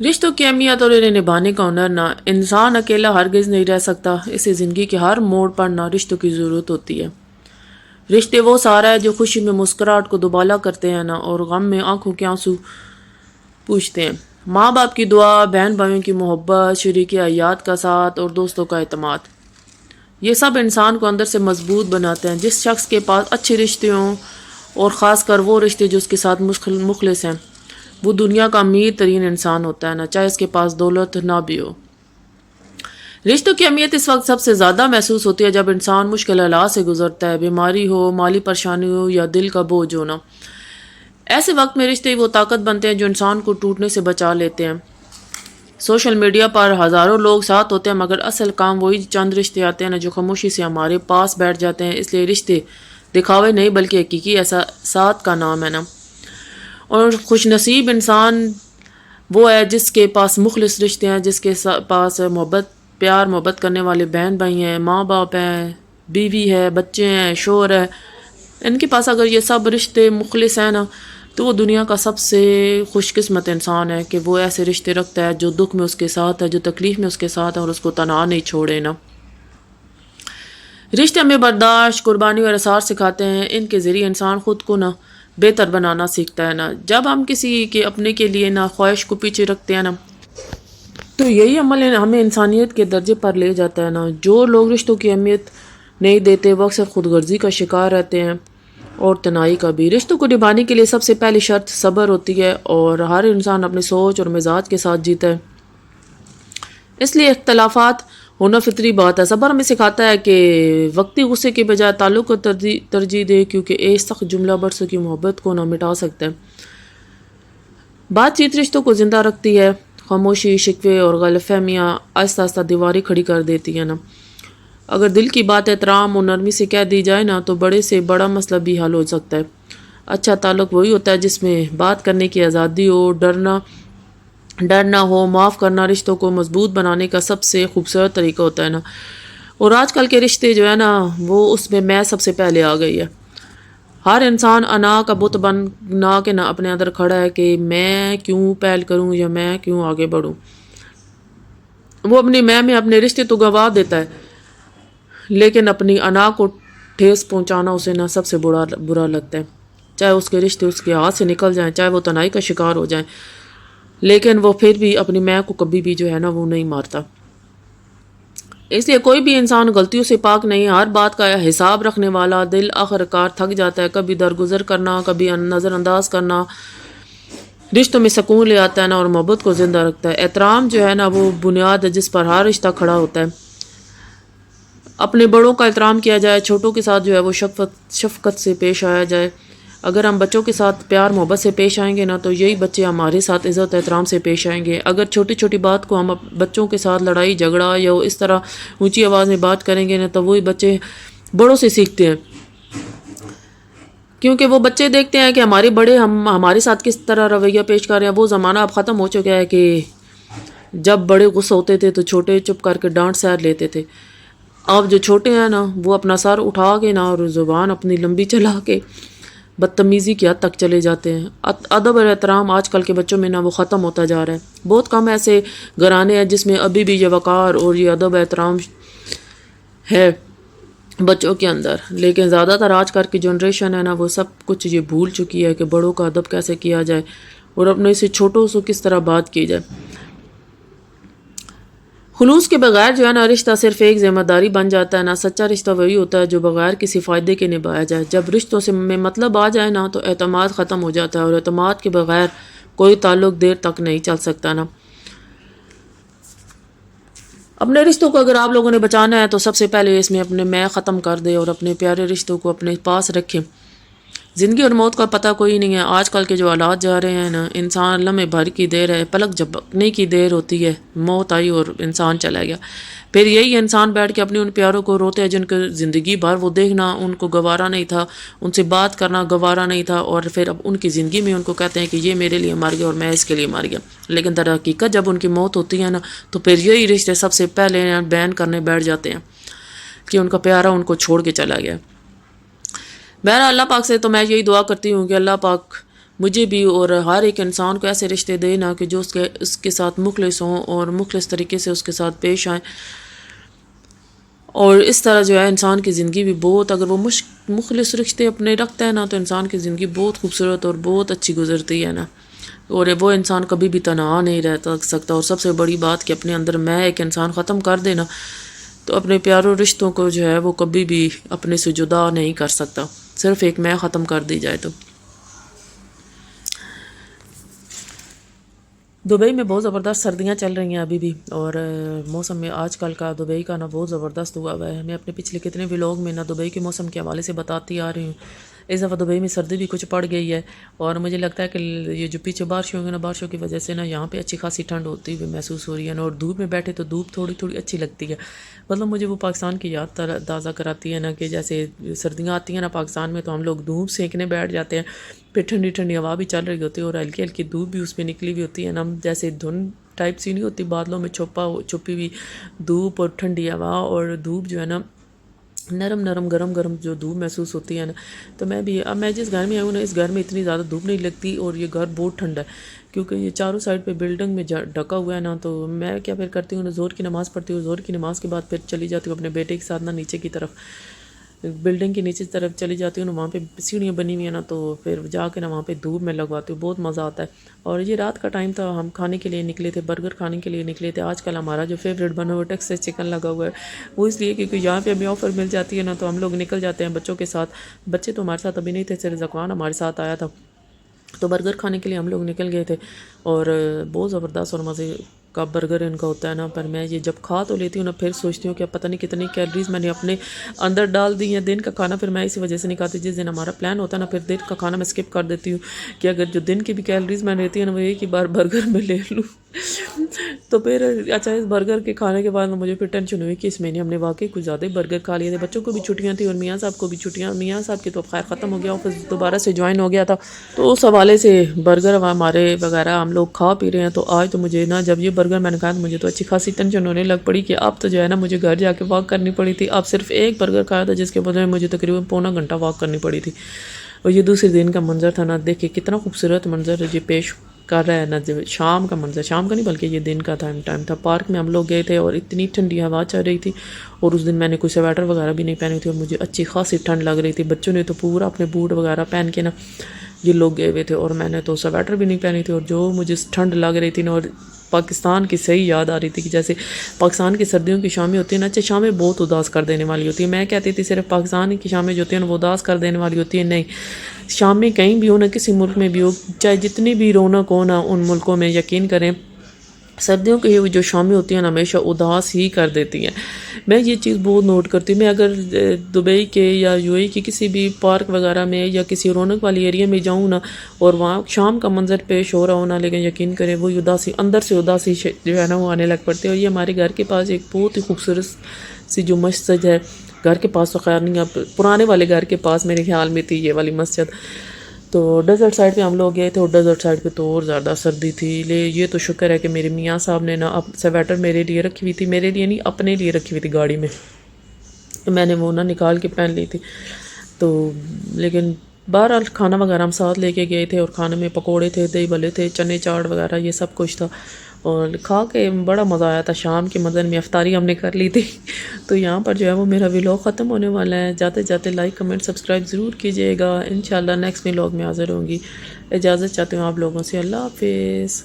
رشتوں کی اہمیت اور انہیں نبھانے کا ہنر نہ انسان اکیلا ہرگز نہیں رہ سکتا، اسے زندگی کے ہر موڑ پر نہ رشتوں کی ضرورت ہوتی ہے۔ رشتے وہ سارا ہے جو خوشی میں مسکراہٹ کو دوبالا کرتے ہیں نا اور غم میں آنکھوں کے آنسو پوچھتے ہیں۔ ماں باپ کی دعا، بہن بھائیوں کی محبت، شریک حیات کا ساتھ اور دوستوں کا اعتماد، یہ سب انسان کو اندر سے مضبوط بناتے ہیں۔ جس شخص کے پاس اچھے رشتے ہوں اور خاص کر وہ رشتے جو اس کے ساتھ مخلص ہیں، وہ دنیا کا امیر ترین انسان ہوتا ہے نا، چاہے اس کے پاس دولت نہ بھی ہو۔ رشتوں کی اہمیت اس وقت سب سے زیادہ محسوس ہوتی ہے جب انسان مشکل حالات سے گزرتا ہے، بیماری ہو، مالی پریشانی ہو یا دل کا بوجھ ہونا۔ ایسے وقت میں رشتے وہ طاقت بنتے ہیں جو انسان کو ٹوٹنے سے بچا لیتے ہیں۔ سوشل میڈیا پر ہزاروں لوگ ساتھ ہوتے ہیں مگر اصل کام وہی چند رشتے آتے ہیں نا جو خاموشی سے ہمارے پاس بیٹھ جاتے ہیں۔ اس لیے رشتے دکھاوے نہیں بلکہ حقیقی احساسات کا نام ہے نا۔ اور خوش نصیب انسان وہ ہے جس کے پاس مخلص رشتے ہیں، جس کے پاس پیار محبت کرنے والے بہن بھائی ہیں، ماں باپ ہیں، بیوی ہے، بچے ہیں، شوہر ہے۔ ان کے پاس اگر یہ سب رشتے مخلص ہیں نا تو وہ دنیا کا سب سے خوش قسمت انسان ہے کہ وہ ایسے رشتے رکھتا ہے جو دکھ میں اس کے ساتھ ہے، جو تکلیف میں اس کے ساتھ ہے اور اس کو تنہا نہیں چھوڑے نا۔ رشتے ہمیں برداشت، قربانی اور اثار سکھاتے ہیں۔ ان کے ذریعے انسان خود کو نا بہتر بنانا سیکھتا ہے نا۔ جب ہم کسی کے اپنے کے لیے نا خواہش کو پیچھے رکھتے ہیں نا تو یہی عمل ہمیں انسانیت کے درجے پر لے جاتا ہے نا۔ جو لوگ رشتوں کی اہمیت نہیں دیتے وہ اکثر خود غرضی کا شکار رہتے ہیں اور تنہائی کا بھی۔ رشتوں کو نبھانے کے لیے سب سے پہلی شرط صبر ہوتی ہے اور ہر انسان اپنی سوچ اور مزاج کے ساتھ جیتا ہے، اس لیے اختلافات ہونا فطری بات ہے۔ صبر ہمیں سکھاتا ہے کہ وقتی غصے کے بجائے تعلق کو ترجیح دے، کیونکہ ایک سخت جملہ برسوں کی محبت کو نہ مٹا سکتا ہے۔ بات چیت رشتوں کو زندہ رکھتی ہے، خاموشی، شکوے اور غلط فہمیاں آہستہ آہستہ دیواریں کھڑی کر دیتی ہیں نا۔ اگر دل کی بات احترام اور نرمی سے کہہ دی جائے نا تو بڑے سے بڑا مسئلہ بھی حل ہو سکتا ہے۔ اچھا تعلق وہی ہوتا ہے جس میں بات کرنے کی آزادی ہو، ڈر نہ ہو۔ معاف کرنا رشتوں کو مضبوط بنانے کا سب سے خوبصورت طریقہ ہوتا ہے نا۔ اور آج کل کے رشتے جو ہے نا وہ اس میں سب سے پہلے آ گئی ہے۔ ہر انسان انا کا بت بنا کے نا اپنے اندر کھڑا ہے کہ میں کیوں پہل کروں یا میں کیوں آگے بڑھوں۔ وہ اپنی میں اپنے رشتے تو گوا دیتا ہے لیکن اپنی انا کو ٹھیس پہنچانا اسے نا سب سے برا لگتا ہے۔ چاہے اس کے رشتے اس کے ہاتھ سے نکل جائیں، چاہے وہ تنہائی کا شکار ہو جائیں، لیکن وہ پھر بھی اپنی میں کو کبھی بھی جو ہے نا وہ نہیں مارتا۔ اس لیے کوئی بھی انسان غلطیوں سے پاک نہیں، ہر بات کا حساب رکھنے والا دل آخرکار تھک جاتا ہے۔ کبھی درگزر کرنا، کبھی نظر انداز کرنا رشتوں میں سکون لے آتا ہے نا اور محبت کو زندہ رکھتا ہے۔ احترام جو ہے نا وہ بنیاد ہے جس پر ہر رشتہ کھڑا ہوتا ہے۔ اپنے بڑوں کا احترام کیا جائے، چھوٹوں کے ساتھ جو ہے وہ شفقت سے پیش آیا جائے۔ اگر ہم بچوں کے ساتھ پیار محبت سے پیش آئیں گے نا تو یہی بچے ہمارے ساتھ عزت احترام سے پیش آئیں گے۔ اگر چھوٹی چھوٹی بات کو ہم بچوں کے ساتھ لڑائی جھگڑا یا اس طرح اونچی آواز میں بات کریں گے نا تو وہی بچے بڑوں سے سیکھتے ہیں، کیونکہ وہ بچے دیکھتے ہیں کہ ہمارے بڑے ہمارے ساتھ کس طرح رویہ پیش کر رہے ہیں۔ وہ زمانہ اب ختم ہو چکا ہے کہ جب بڑے غصہ ہوتے تھے تو چھوٹے چپ کر کے ڈانٹ سیر لیتے تھے۔ اب جو چھوٹے ہیں نا وہ اپنا سر اٹھا کے نا اور زبان اپنی لمبی چلا کے بدتمیزی کی حد تک چلے جاتے ہیں۔ ادب اور احترام آج کل کے بچوں میں نا وہ ختم ہوتا جا رہا ہے۔ بہت کم ایسے گھرانے ہیں جس میں ابھی بھی یہ وقار اور یہ ادب احترام ہے بچوں کے اندر، لیکن زیادہ تر آج کل کی جنریشن ہے نا وہ سب کچھ یہ بھول چکی ہے کہ بڑوں کا ادب کیسے کیا جائے اور اپنے سے چھوٹوں سے کس طرح بات کی جائے۔ خلوص کے بغیر جو ہے نا رشتہ صرف ایک ذمہ داری بن جاتا ہے نا۔ سچا رشتہ وہی ہوتا ہے جو بغیر کسی فائدے کے نبھایا جائے۔ جب رشتوں میں مطلب آ جائے نا تو اعتماد ختم ہو جاتا ہے اور اعتماد کے بغیر کوئی تعلق دیر تک نہیں چل سکتا نا۔ اپنے رشتوں کو اگر آپ لوگوں نے بچانا ہے تو سب سے پہلے اس میں اپنے میں ختم کر دے اور اپنے پیارے رشتوں کو اپنے پاس رکھیں۔ زندگی اور موت کا پتہ کوئی نہیں ہے۔ آج کل کے جو حالات جا رہے ہیں نا، انسان لمحے بھر کی دیر ہے، پلک جھپکنے کی دیر ہوتی ہے، موت آئی اور انسان چلا گیا۔ پھر یہی انسان بیٹھ کے اپنے ان پیاروں کو روتے ہیں جن کو زندگی بھر وہ دیکھنا ان کو گوارا نہیں تھا، ان سے بات کرنا گوارا نہیں تھا، اور پھر اب ان کی زندگی میں ان کو کہتے ہیں کہ یہ میرے لیے مر گیا اور میں اس کے لیے مر گیا۔ لیکن در حقیقت جب ان کی موت ہوتی ہے نا تو پھر یہی رشتے سب سے پہلے بیان کرنے بیٹھ جاتے ہیں کہ ان کا پیارا ان کو چھوڑ کے چلا گیا۔ بہرحال اللہ پاک سے تو میں یہی دعا کرتی ہوں کہ اللہ پاک مجھے بھی اور ہر ایک انسان کو ایسے رشتے دے نا کہ جو اس کے ساتھ مخلص ہوں اور مخلص طریقے سے اس کے ساتھ پیش آئیں، اور اس طرح جو ہے انسان کی زندگی بھی بہت، اگر وہ مخلص رشتے اپنے رکھتا ہے نا تو انسان کی زندگی بہت خوبصورت اور بہت اچھی گزرتی ہے نا، اور وہ انسان کبھی بھی تنہا نہیں رہ سکتا۔ اور سب سے بڑی بات کہ اپنے اندر میں ایک انسان ختم کر دینا تو اپنے پیاروں رشتوں کو جو ہے وہ کبھی بھی اپنے سے جدا نہیں کر سکتا، صرف ایک میں ختم کر دی جائے تو۔ دبئی میں بہت زبردست سردیاں چل رہی ہیں ابھی بھی، اور موسم میں آج کل کا دبئی کا نا بہت زبردست ہوا ہوا ہے۔ میں اپنے پچھلے کتنے ولاگ میں نا دبئی کے موسم کے حوالے سے بتاتی آ رہی ہوں۔ اس دفعہ دبئی میں سردی بھی کچھ پڑ گئی ہے، اور مجھے لگتا ہے کہ یہ جو پیچھے بارشیں ہوں گی نا، بارشوں کی وجہ سے نا یہاں پہ اچھی خاصی ٹھنڈ ہوتی ہوئی محسوس ہو رہی ہے نا، اور دھوپ میں بیٹھے تو دھوپ تھوڑی تھوڑی اچھی لگتی ہے۔ مطلب مجھے وہ پاکستان کی یاد تازہ کراتی ہے نا، کہ جیسے سردیاں آتی ہیں نا پاکستان میں تو ہم لوگ دھوپ سینکنے بیٹھ جاتے ہیں، پھر ٹھنڈی ٹھنڈی ہوا بھی چل رہی ہوتی ہے اور ہلکی ہلکی دھوپ بھی اس پہ نکلی ہوئی ہوتی ہے نا، جیسے دھند ٹائپ سی نہیں ہوتی، بادلوں میں چھپی ہوئی دھوپ اور ٹھنڈی ہوا، اور دھوپ جو ہے نا نرم نرم گرم گرم جو دھوپ محسوس ہوتی ہے نا۔ تو میں جس گھر میں آؤں نا، اس گھر میں اتنی زیادہ دھوپ نہیں لگتی، اور یہ گھر بہت ٹھنڈا ہے کیونکہ یہ چاروں سائڈ پہ بلڈنگ میں ڈھکا ہوا ہے نا۔ تو میں کیا پھر کرتی ہوں نا، زہر کی نماز پڑھتی ہوں، زہر کی نماز کے بعد پھر چلی جاتی ہوں اپنے بیٹے کے ساتھ نا نیچے کی طرف، بلڈنگ کے نیچے طرف چلی جاتی ہوں نا، وہاں پہ سیڑھیاں بنی ہوئی ہیں نا، تو پھر جا کے نا وہاں پہ دھوپ میں لگواتی ہوں، بہت مزہ آتا ہے۔ اور یہ رات کا ٹائم تھا، ہم کھانے کے لیے نکلے تھے، برگر کھانے کے لیے نکلے تھے۔ آج کل ہمارا جو فیوریٹ بنا ہوا ٹیکسس چکن لگا ہوا ہے، وہ اس لیے کیونکہ یہاں پہ ہمیں آفر مل جاتی ہے نا، تو ہم لوگ نکل جاتے ہیں بچوں کے ساتھ۔ بچے تو ہمارے ساتھ ابھی نہیں تھے، صرف زکوان ہمارے ساتھ آیا تھا، تو برگر کھانے کے لیے ہم لوگ نکل گئے تھے، اور بہت زبردست اور مزے کا برگر ان کا ہوتا ہے نا۔ پر میں یہ جب کھا تو لیتی ہوں نا، پھر سوچتی ہوں کہ پتہ نہیں کتنی کیلریز میں نے اپنے اندر ڈال دی ہیں دن کا کھانا، پھر میں اسی وجہ سے نہیں کھاتی۔ جس دن ہمارا پلان ہوتا ہے نا، پھر دن کا کھانا میں اسکپ کر دیتی ہوں، کہ اگر جو دن کی بھی کیلریز میں رہتی ہے نا، وہ ایک ہی بار برگر میں لے لوں تو پھر اچھا اس برگر کے کھانے کے بعد مجھے پھر ٹینشن ہوئی کہ اس مہینے ہم نے واقعی کچھ زیادہ برگر کھا لیے تھے۔ بچوں کو بھی چھٹیاں تھیں اور میاں صاحب کو بھی چھٹیاں، میاں صاحب کی تو خیر ختم ہو گیا، آفس دوبارہ سے جوائن ہو گیا تھا، تو اس حوالے سے برگر ہمارے وغیرہ ہم لوگ کھا پی رہے ہیں۔ تو آج تو مجھے نا جب یہ برگر میں نے کھایا تو مجھے تو اچھی خاصی ٹینشن ہونے لگ پڑی کہ اب تو جو ہے نا مجھے گھر جا کے واک کرنی پڑی تھی۔ اب صرف ایک برگر کھایا تھا، جس کے بدلے میں مجھے تقریباً پونا گھنٹہ واک کرنی پڑی تھی۔ اور یہ دوسرے دن کا منظر تھا نا، دیکھیں کتنا خوبصورت منظر یہ پیش کر رہا ہے نا، شام کا منظر، شام کا نہیں بلکہ یہ دن کا ٹائم تھا۔ پارک میں ہم لوگ گئے تھے اور اتنی ٹھنڈی ہوا چل رہی تھی، اور اس دن میں نے کوئی سویٹر وغیرہ بھی نہیں پہنی تھی، اور مجھے اچھی خاصی ٹھنڈ لگ رہی تھی۔ بچوں نے تو پورا اپنے بوٹ وغیرہ پہن کے نا یہ لوگ گئے ہوئے تھے، اور میں نے تو سویٹر بھی نہیں پہنی تھی، اور جو مجھے ٹھنڈ لگ رہی تھی نا، اور پاکستان کی صحیح یاد آ رہی تھی کہ جیسے پاکستان کی سردیوں کی شامیں ہوتی ہیں نا، اچھا شامیں بہت اداس کر دینے والی ہوتی ہیں۔ میں کہتی تھی صرف پاکستان کی شامیں جو ہوتی ہیں نا وہ اداس کر دینے والی ہوتی ہیں، نہیں، شامیں کہیں بھی ہو نا، کسی ملک میں بھی ہو، چاہے جتنی بھی رونق ہو نا ان ملکوں میں، یقین کریں سردیوں کی جو شامیں ہوتی ہیں نا ہمیشہ اداس ہی کر دیتی ہیں۔ میں یہ چیز بہت نوٹ کرتی ہوں۔ میں اگر دبئی کے یا یو اے کی کسی بھی پارک وغیرہ میں یا کسی رونق والی ایریا میں جاؤں نا، اور وہاں شام کا منظر پیش ہو رہا ہو نا، لیکن یقین کریں وہ اداسی اندر سے اداسی جو ہے نا وہ آنے لگ پڑتی ہے۔ اور یہ ہمارے گھر کے پاس ایک بہت ہی خوبصورت سی جو مسجد ہے، گھر کے پاس تو خیر نہیں، اب پرانے والے گھر کے پاس میرے خیال میں تھی یہ والی مسجد، تو ڈیزرٹ سائڈ پہ ہم لوگ گئے تھے، اور ڈیزرٹ سائڈ پہ تو اور زیادہ سردی تھی۔ یہ تو شکر ہے کہ میرے میاں صاحب نے نا سویٹر میرے لیے رکھی ہوئی تھی، میرے لیے نہیں اپنے لیے رکھی ہوئی تھی گاڑی میں، میں نے وہ نا نکال کے پہن لی تھی۔ تو لیکن بہرحال کھانا وغیرہ ہم ساتھ لے کے گئے تھے، اور کھانے میں پکوڑے تھے، دہی بھلے تھے، چنے چاٹ وغیرہ یہ سب کچھ تھا، اور کھا کے بڑا مزہ آیا تھا۔ شام کے مزے میں افطاری ہم نے کر لی تھی۔ تو یہاں پر جو ہے وہ میرا ولاگ ختم ہونے والا ہے۔ جاتے جاتے لائک کمنٹ سبسکرائب ضرور کیجیے گا۔ انشاءاللہ نیکسٹ ولاگ میں حاضر ہوں گی۔ اجازت چاہتی ہوں آپ لوگوں سے، اللہ حافظ۔